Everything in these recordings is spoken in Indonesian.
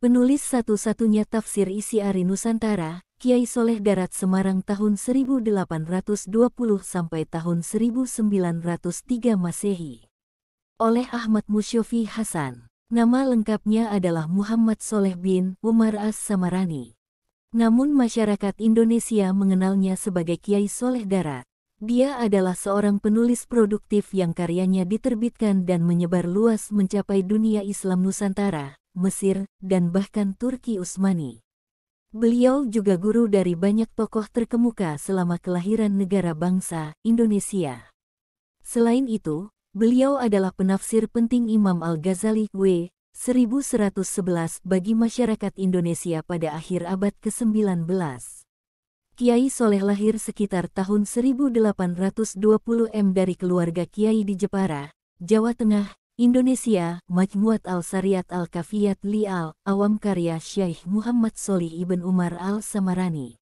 Penulis satu-satunya tafsir isi Ari Nusantara, Kiai Soleh Darat Semarang tahun 1820 sampai tahun 1903 Masehi. Oleh Ahmad Musyofi Hasan. Nama lengkapnya adalah Muhammad Soleh bin Umar As-Samarani. Namun masyarakat Indonesia mengenalnya sebagai Kiai Soleh Darat. Dia adalah seorang penulis produktif yang karyanya diterbitkan dan menyebar luas mencapai dunia Islam Nusantara, Mesir, dan bahkan Turki Utsmani. Beliau juga guru dari banyak tokoh terkemuka selama kelahiran negara bangsa, Indonesia. Selain itu, beliau adalah penafsir penting Imam Al-Ghazali W. 1111 bagi masyarakat Indonesia pada akhir abad ke-19. Kiai Soleh lahir sekitar tahun 1820 dari keluarga Kiai di Jepara, Jawa Tengah, Indonesia. Majmuat Al-Syariat Al-Kafiyat li Al-Awam karya Syekh Muhammad Sholih ibn Umar Al-Samarani.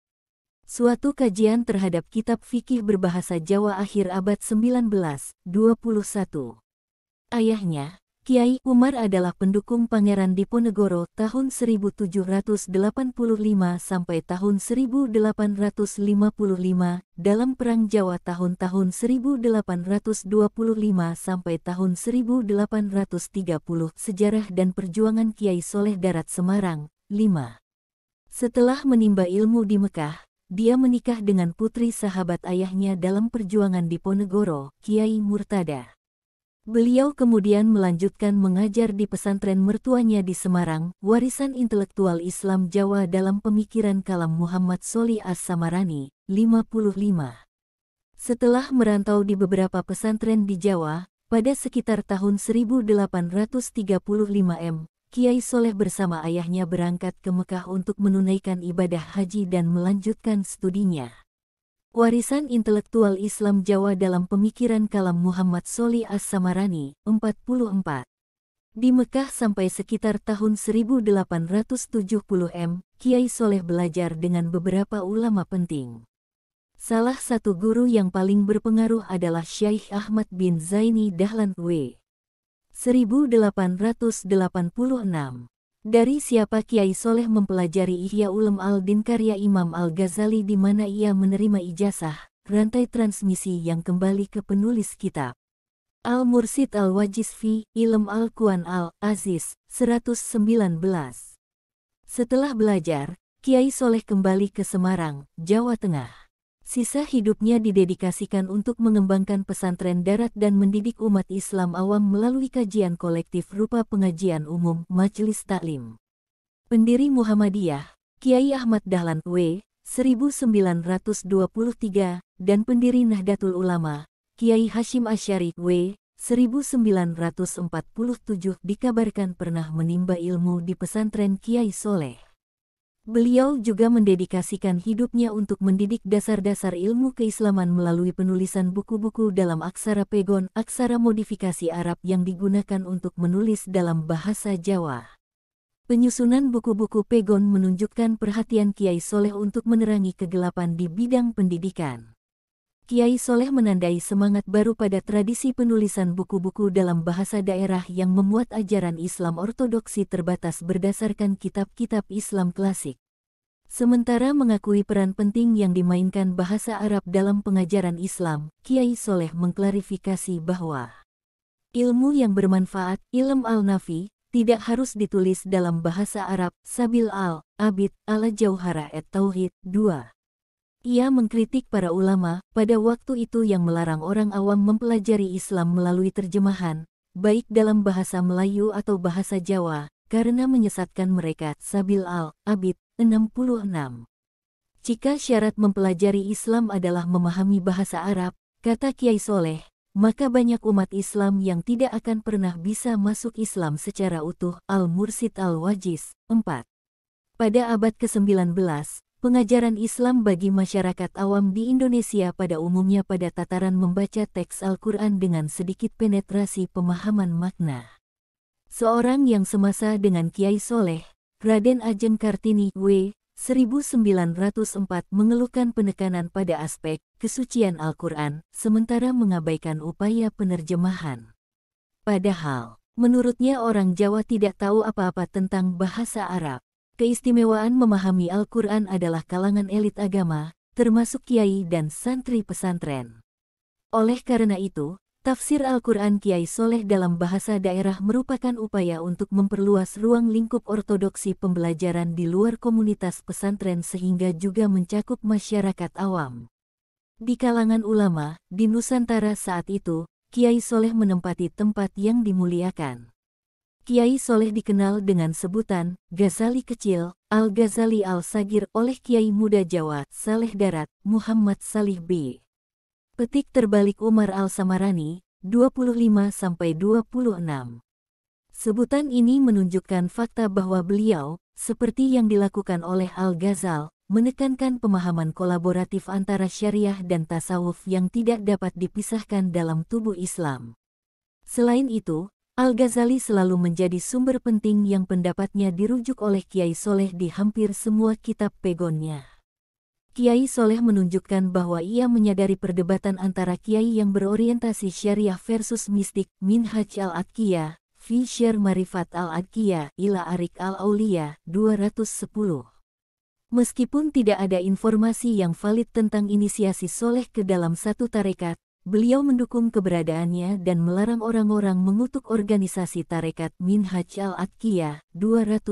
Suatu kajian terhadap kitab fikih berbahasa Jawa akhir abad 19, 21. Ayahnya, Kiai Umar adalah pendukung Pangeran Diponegoro tahun 1785 sampai tahun 1855 dalam Perang Jawa tahun-tahun 1825 sampai tahun 1830. Sejarah dan perjuangan Kiai Soleh Darat Semarang. 5. Setelah menimba ilmu di Mekah, dia menikah dengan putri sahabat ayahnya dalam perjuangan Diponegoro, Kiai Murtada. Beliau kemudian melanjutkan mengajar di pesantren mertuanya di Semarang, warisan intelektual Islam Jawa dalam pemikiran kalam Muhammad Sholih As-Samarani, 55. Setelah merantau di beberapa pesantren di Jawa, pada sekitar tahun 1835 Kiai Soleh bersama ayahnya berangkat ke Mekah untuk menunaikan ibadah haji dan melanjutkan studinya. Warisan intelektual Islam Jawa dalam pemikiran kalam Muhammad Sholih As-Samarani, 44. Di Mekah sampai sekitar tahun 1870 Kiai Soleh belajar dengan beberapa ulama penting. Salah satu guru yang paling berpengaruh adalah Syekh Ahmad bin Zaini Dahlan W. 1886. Dari siapa Kiai Soleh mempelajari Ihya Ulum al-Din karya Imam Al-Ghazali di mana ia menerima ijazah, rantai transmisi yang kembali ke penulis kitab. Al-Mursyid Al-Wajiz fi Ilm Al-Quran Al-Aziz, 119. Setelah belajar, Kiai Soleh kembali ke Semarang, Jawa Tengah. Sisa hidupnya didedikasikan untuk mengembangkan pesantren darat dan mendidik umat Islam awam melalui kajian kolektif rupa pengajian umum, majelis taklim. Pendiri Muhammadiyah, Kiai Ahmad Dahlan W. 1923, dan pendiri Nahdlatul Ulama, Kiai Hashim Asy'ari W. 1947 dikabarkan pernah menimba ilmu di pesantren Kiai Soleh. Beliau juga mendedikasikan hidupnya untuk mendidik dasar-dasar ilmu keislaman melalui penulisan buku-buku dalam aksara pegon, aksara modifikasi Arab yang digunakan untuk menulis dalam bahasa Jawa. Penyusunan buku-buku pegon menunjukkan perhatian Kiai Soleh untuk menerangi kegelapan di bidang pendidikan. Kiai Soleh menandai semangat baru pada tradisi penulisan buku-buku dalam bahasa daerah yang memuat ajaran Islam ortodoksi terbatas berdasarkan kitab-kitab Islam klasik. Sementara mengakui peran penting yang dimainkan bahasa Arab dalam pengajaran Islam, Kiai Soleh mengklarifikasi bahwa ilmu yang bermanfaat, ilm al-nafi, tidak harus ditulis dalam bahasa Arab. Sabil al-Abid, ala-Jauhara et-Tauhid, 2. Ia mengkritik para ulama pada waktu itu yang melarang orang awam mempelajari Islam melalui terjemahan, baik dalam bahasa Melayu atau bahasa Jawa, karena menyesatkan mereka. Sabil al-Abid, 66. Jika syarat mempelajari Islam adalah memahami bahasa Arab, kata Kiai Soleh, maka banyak umat Islam yang tidak akan pernah bisa masuk Islam secara utuh. Al-Mursyid Al-Wajiz, 4. Pada abad ke-19, pengajaran Islam bagi masyarakat awam di Indonesia pada umumnya pada tataran membaca teks Al-Quran dengan sedikit penetrasi pemahaman makna. Seorang yang semasa dengan Kiai Soleh, Raden Ajeng Kartini W. 1904 mengeluhkan penekanan pada aspek kesucian Al-Quran, sementara mengabaikan upaya penerjemahan. Padahal, Menurutnya orang Jawa tidak tahu apa-apa tentang bahasa Arab. Keistimewaan memahami Al-Quran adalah kalangan elit agama, termasuk kiai dan santri pesantren. Oleh karena itu, tafsir Al-Quran Kiai Soleh dalam bahasa daerah merupakan upaya untuk memperluas ruang lingkup ortodoksi pembelajaran di luar komunitas pesantren sehingga juga mencakup masyarakat awam. Di kalangan ulama, di Nusantara saat itu, Kiai Soleh menempati tempat yang dimuliakan. Kiai Soleh dikenal dengan sebutan Ghazali Kecil, Al-Ghazali Al-Sagir oleh Kiai Muda Jawa, Saleh Darat, Muhammad Salih B. Petik terbalik Umar Al-Samarani, 25-26. Sebutan ini menunjukkan fakta bahwa beliau, seperti yang dilakukan oleh Al-Ghazal, menekankan pemahaman kolaboratif antara syariah dan tasawuf yang tidak dapat dipisahkan dalam tubuh Islam. Selain itu, Al-Ghazali selalu menjadi sumber penting yang pendapatnya dirujuk oleh Kiai Soleh di hampir semua kitab pegonnya. Kiai Soleh menunjukkan bahwa ia menyadari perdebatan antara kiai yang berorientasi syariah versus mistik, Minhaj al-Adqiyah, fi Syarh Marifat al-Adqiyah, ila Arik al-Auliya, 210. Meskipun tidak ada informasi yang valid tentang inisiasi Soleh ke dalam satu tarekat, beliau mendukung keberadaannya dan melarang orang-orang mengutuk organisasi tarekat Minhaj al-Adqiyah, 210.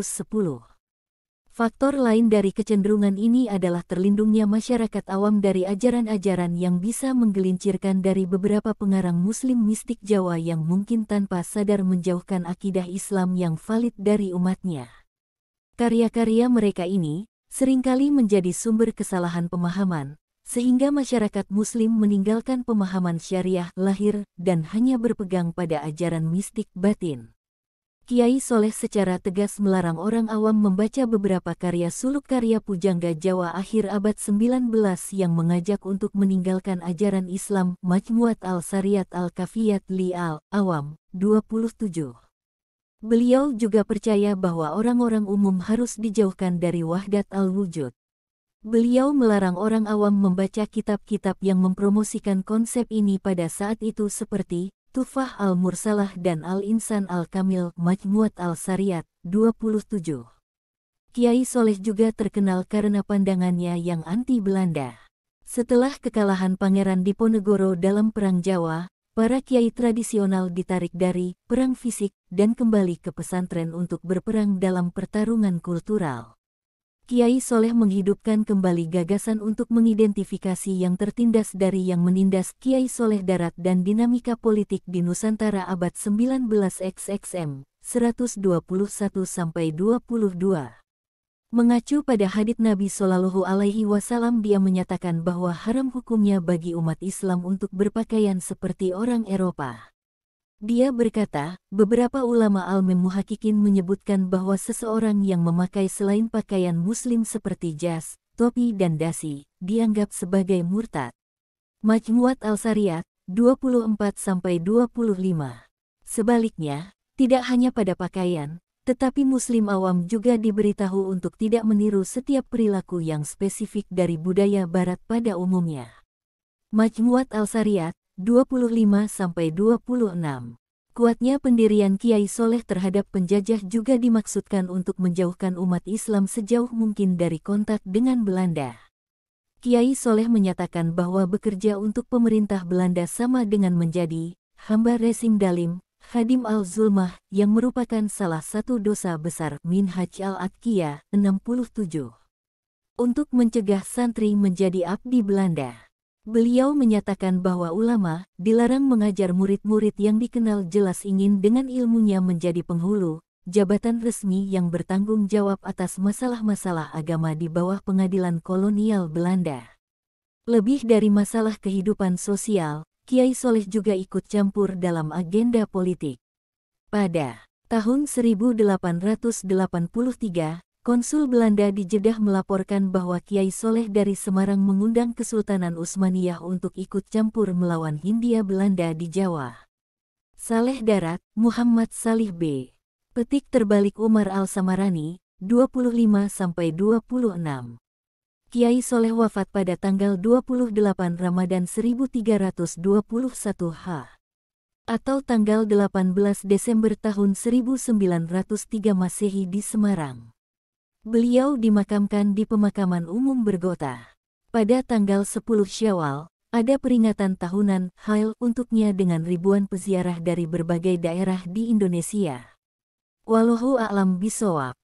Faktor lain dari kecenderungan ini adalah terlindungnya masyarakat awam dari ajaran-ajaran yang bisa menggelincirkan dari beberapa pengarang Muslim mistik Jawa yang mungkin tanpa sadar menjauhkan akidah Islam yang valid dari umatnya. Karya-karya mereka ini seringkali menjadi sumber kesalahan pemahaman, sehingga masyarakat Muslim meninggalkan pemahaman syariah lahir dan hanya berpegang pada ajaran mistik batin. Kiai Soleh secara tegas melarang orang awam membaca beberapa karya suluk karya pujangga Jawa akhir abad 19 yang mengajak untuk meninggalkan ajaran Islam. Majmuat Al-Sariyat Al-Kafiyat li Al-Awam, 27. Beliau juga percaya bahwa orang-orang umum harus dijauhkan dari wahdat al-wujud. Beliau melarang orang awam membaca kitab-kitab yang mempromosikan konsep ini pada saat itu seperti Tufah al-Mursalah dan Al-Insan al-Kamil. Majmuat Al-Sariyat, 27. Kiai Soleh juga terkenal karena pandangannya yang anti-Belanda. Setelah kekalahan Pangeran Diponegoro dalam Perang Jawa, para kiai tradisional ditarik dari perang fisik dan kembali ke pesantren untuk berperang dalam pertarungan kultural. Kiai Soleh menghidupkan kembali gagasan untuk mengidentifikasi yang tertindas dari yang menindas. Kiai Soleh Darat dan dinamika politik di Nusantara abad 19 XXM, 121-22. Mengacu pada hadits Nabi Shallallahu Alaihi Wasallam, dia menyatakan bahwa haram hukumnya bagi umat Islam untuk berpakaian seperti orang Eropa. Dia berkata, beberapa ulama al-muhakkikin menyebutkan bahwa seseorang yang memakai selain pakaian muslim seperti jas, topi dan dasi, dianggap sebagai murtad. Majmuat Al-Sariyat, 24-25. Sebaliknya, tidak hanya pada pakaian, tetapi muslim awam juga diberitahu untuk tidak meniru setiap perilaku yang spesifik dari budaya barat pada umumnya. Majmuat Al-Sariyat, 25-26. Kuatnya pendirian Kiai Soleh terhadap penjajah juga dimaksudkan untuk menjauhkan umat Islam sejauh mungkin dari kontak dengan Belanda. Kiai Soleh menyatakan bahwa bekerja untuk pemerintah Belanda sama dengan menjadi hamba rezim dalim, Khadim al-Zulmah, yang merupakan salah satu dosa besar. Minhaj al-Adqiyah, 67. Untuk mencegah santri menjadi abdi Belanda, beliau menyatakan bahwa ulama dilarang mengajar murid-murid yang dikenal jelas ingin dengan ilmunya menjadi penghulu, jabatan resmi yang bertanggung jawab atas masalah-masalah agama di bawah pengadilan kolonial Belanda. Lebih dari masalah kehidupan sosial, Kiai Soleh juga ikut campur dalam agenda politik. Pada tahun 1883, Konsul Belanda di Jeddah melaporkan bahwa Kiai Soleh dari Semarang mengundang Kesultanan Utsmaniyah untuk ikut campur melawan Hindia Belanda di Jawa. Saleh Darat, Muhammad Salih B. Petik terbalik Umar Al-Samarani, 25-26. Kiai Soleh wafat pada tanggal 28 Ramadan 1321 H. atau tanggal 18 Desember tahun 1903 Masehi di Semarang. Beliau dimakamkan di pemakaman umum Bergota. Pada tanggal 10 Syawal, ada peringatan tahunan Hail untuknya dengan ribuan peziarah dari berbagai daerah di Indonesia. Wallahu a'lam bishawab.